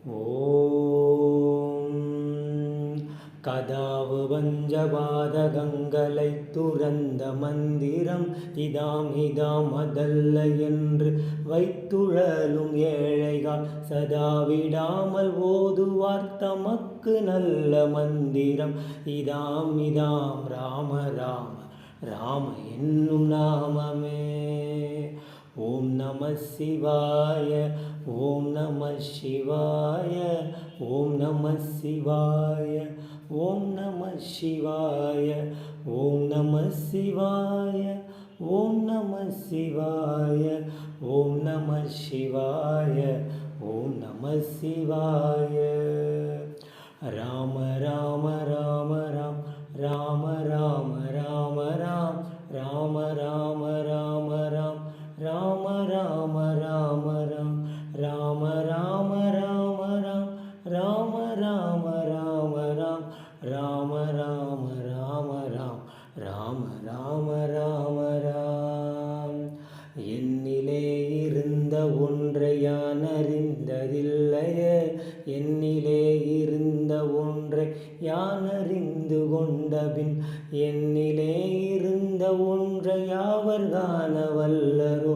ஓம் கதாவு பஞ்சபாதகங்களை துறந்த மந்திரம் இதாம் இதாம் அதல்ல என்று வைத்துழலும் ஏழைகள் சதாவிடாமல் ஓதுவார் தமக்கு நல்ல மந்திரம் இதாம் இதாம் ராம ராம ராம என்னும் நாமமே. ஓம் நம சிவாய ஓம் நம சிவாய ஓம் நம சிவாய ஓம் நம சிவாய ஓம் நம சிவாய ஓம் நம சிவாய ஓம் நம சிவாய ஓம் நம சிவாய. ராம ராம ராம ராம் ராம ராம ராம ராம் ராம ராம ராம ராம் ராம ராம ராம ராம் ராம ராம ராம ராம் ராம ராம ராம ராம் ராம ராம ராம ராம் ராம ராம ராம ராம். என்னிலே இருந்த ஒன்றை யான் அறிந்ததில்லையே, என்னிலே இருந்த ஒன்றை யான் அறிந்து கொண்டபின் என்னிலே இருந்த ஒன்றை யாவர் காண வல்லரோ,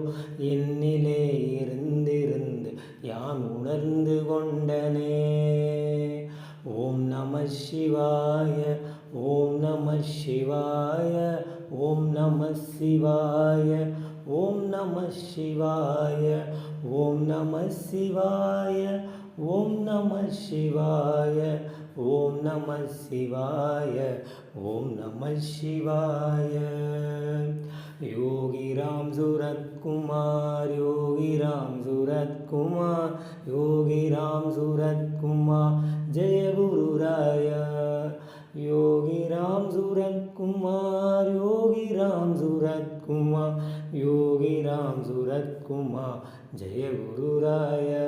என்னிலே இருந்திருந்து யான் உணர்ந்து கொண்டனே. ஓம் நம சிவாய ஓம் நம சிவாய ஓம் நம சிவாய ஓம் நம சிவாய ஓம் நம சிவாய ஓம் நம சிவாய ஓம் நம சிவாய ஓம் நம சிவாய. யோகி ராம் சூரத்குமார் யோகி ராம் சூரத்குமார் யோகி ராம் சூரத்குமார் ஜெய குருராயா. யோகி ராம் சூரத்குமார் யோகி ராம் சூரத்குமார் யோகி ராம் சூரத்குமார் ஜெய குருராயா.